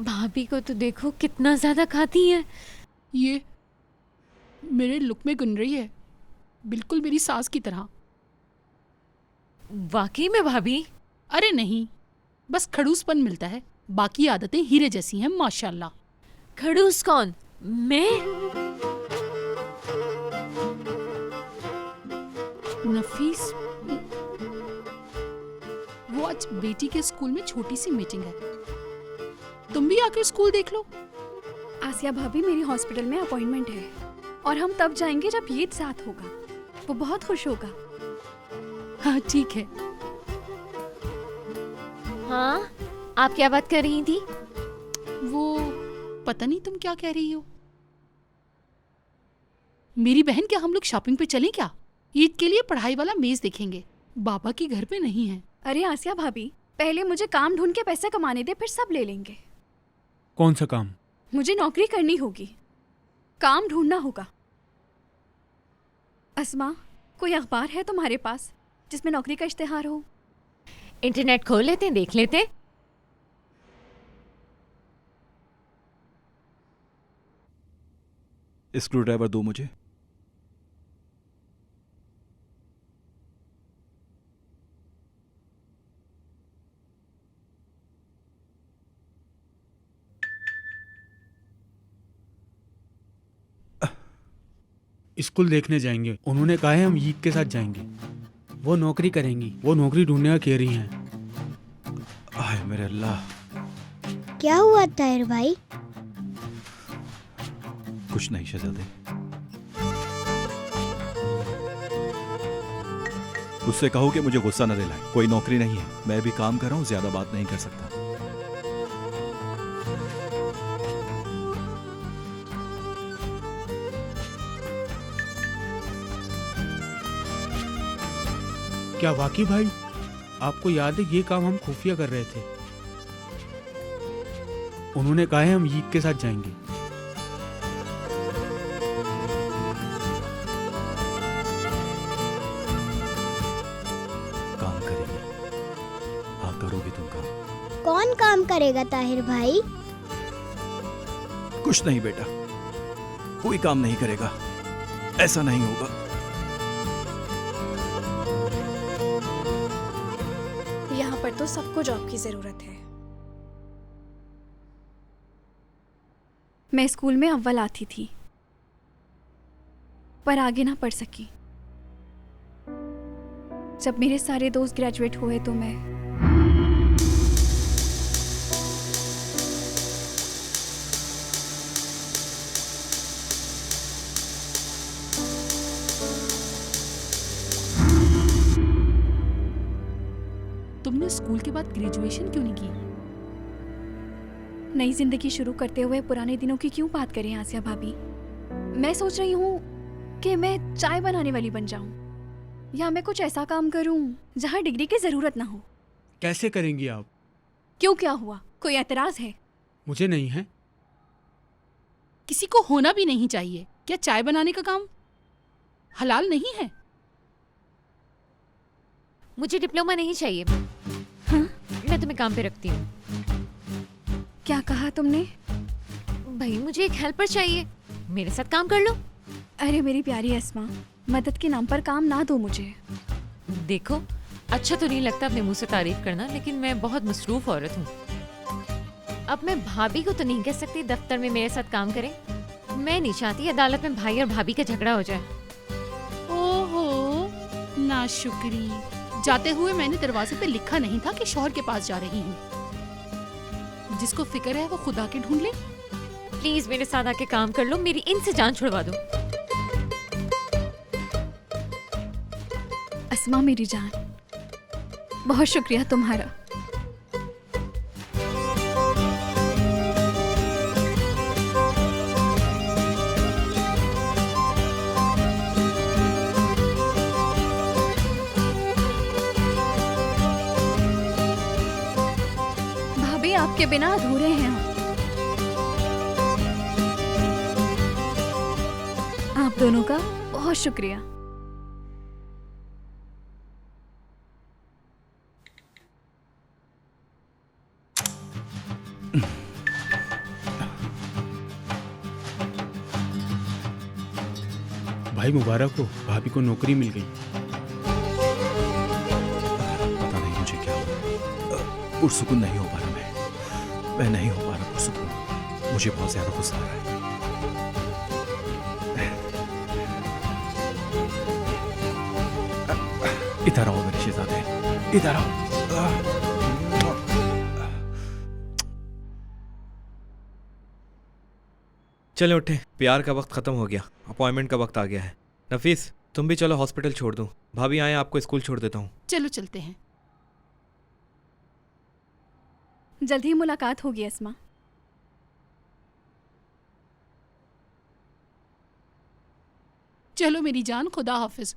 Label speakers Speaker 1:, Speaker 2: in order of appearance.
Speaker 1: भाभी को तो देखो कितना ज्यादा खाती है।
Speaker 2: ये मेरे लुक में गुन रही है, बिल्कुल मेरी सास की तरह।
Speaker 1: वाकई में भाभी?
Speaker 2: अरे नहीं, बस खड़ूसपन मिलता है, बाकी आदतें हीरे जैसी हैं माशाल्लाह।
Speaker 1: खड़ूस कौन? मैं?
Speaker 2: नफीस, वो आज बेटी के स्कूल में छोटी सी मीटिंग है, तुम भी आकर स्कूल देख लो।
Speaker 3: आसिया भाभी, मेरी हॉस्पिटल में अपॉइंटमेंट है और हम तब जाएंगे जब ये साथ होगा। वो बहुत खुश होगा।
Speaker 2: हाँ ठीक है।
Speaker 1: हाँ, आप क्या बात कर रही थी?
Speaker 2: वो पता नहीं तुम क्या कह रही हो। मेरी बहन, क्या हम लोग शॉपिंग पे चलें क्या? ईद के लिए पढ़ाई वाला मेज देखेंगे, बाबा की घर पे नहीं है।
Speaker 3: अरे आसिया भाभी, पहले मुझे काम ढूंढ के पैसे कमाने दे, फिर सब ले लेंगे।
Speaker 4: कौन सा काम?
Speaker 3: मुझे नौकरी करनी होगी, काम ढूंढना होगा। अस्मा, कोई अखबार है तुम्हारे पास जिसमें नौकरी का इश्तिहार हो?
Speaker 1: इंटरनेट खोल लेते हैं, देख लेते हैं।
Speaker 5: स्क्रू ड्राइवर दो मुझे।
Speaker 4: स्कूल देखने जाएंगे, उन्होंने कहा है हम ईद के साथ जाएंगे। वो नौकरी करेंगी, वो नौकरी ढूंढने का कह रही हैं।
Speaker 5: आए मेरे अल्लाह।
Speaker 6: क्या हुआ ताहिर भाई?
Speaker 5: कुछ नहीं शहजादे। उससे कहो कि मुझे गुस्सा न दिलाए, कोई नौकरी नहीं है, मैं भी काम कर रहा हूँ, ज्यादा बात नहीं कर सकता।
Speaker 4: क्या वाकई भाई, आपको याद है ये काम हम खुफिया कर रहे थे? उन्होंने कहा है हम ईद के साथ जाएंगे।
Speaker 5: काम करेगी। हाँ करोगी तुम काम।
Speaker 6: कौन काम करेगा ताहिर भाई?
Speaker 5: कुछ नहीं बेटा, कोई काम नहीं करेगा, ऐसा नहीं होगा।
Speaker 3: यहाँ पर तो सबको जॉब की जरूरत है। मैं स्कूल में अव्वल आती थी, पर आगे ना पढ़ सकी। जब मेरे सारे दोस्त ग्रेजुएट हुए तो मैं
Speaker 2: तुमने स्कूल के बाद ग्रेजुएशन क्यों नहीं की?
Speaker 3: नई जिंदगी शुरू करते हुए पुराने दिनों की क्यों बात करें आसिया भाभी? मैं सोच रही हूँ कि मैं चाय बनाने वाली बन जाऊं, या मैं कुछ ऐसा काम करूं जहां डिग्री की जरूरत ना हो।
Speaker 4: कैसे करेंगी आप?
Speaker 3: क्यों, क्या हुआ? कोई एतराज है?
Speaker 4: मुझे नहीं है।
Speaker 2: किसी को होना भी नहीं चाहिए। क्या चाय बनाने का काम हलाल नहीं है?
Speaker 1: मुझे डिप्लोमा नहीं चाहिए।
Speaker 3: हाँ?
Speaker 1: मैं तुम्हें काम पे रखती हूँ।
Speaker 3: क्या कहा तुमने?
Speaker 1: भाई मुझे एक हेल्पर चाहिए, मेरे साथ काम कर लो।
Speaker 3: अरे मेरी प्यारी अस्मा, मदद के नाम पर काम ना दो मुझे।
Speaker 1: देखो, अच्छा तो नहीं लगता अपने मुंह से तारीफ करना, लेकिन मैं बहुत मसरूफ औरत हूँ। अब मैं भाभी को तो नहीं कह सकती दफ्तर में मेरे साथ काम करें। मैं नहीं चाहती अदालत में भाई और भाभी का झगड़ा हो जाए।
Speaker 2: ओहो, नाशुक्री। जाते हुए मैंने दरवाजे पे लिखा नहीं था कि शौहर के पास जा रही हूँ। जिसको फिक्र है वो खुदा के ढूंढ ले।
Speaker 1: प्लीज मेरे साथ आके काम कर लो, मेरी इनसे जान छुड़वा दो।
Speaker 3: अस्मा मेरी जान, बहुत शुक्रिया तुम्हारा। भाभी आपके बिना अधूरे हैं हम। आप आप दोनों का बहुत शुक्रिया।
Speaker 4: भाई मुबारक हो, भाभी को नौकरी मिल गई।
Speaker 5: पता नहीं मुझे क्या हुआ, पुरसुकून नहीं हो पा रहा मैं नहीं हो पा रहा पुरसुकून। मुझे बहुत ज्यादा गुस्सा आ रहा है। इधर आओ मेरे शहजादे, इधर आओ।
Speaker 7: चले उठे, प्यार का वक्त खत्म हो गया, अपॉइंटमेंट का वक्त आ गया है। नफीस तुम भी चलो, हॉस्पिटल छोड़ दूं। भाभी आए, आपको स्कूल छोड़ देता हूँ।
Speaker 2: चलो चलते हैं।
Speaker 3: जल्द ही मुलाकात होगी अस्मा।
Speaker 2: चलो मेरी जान, खुदा हाफिज।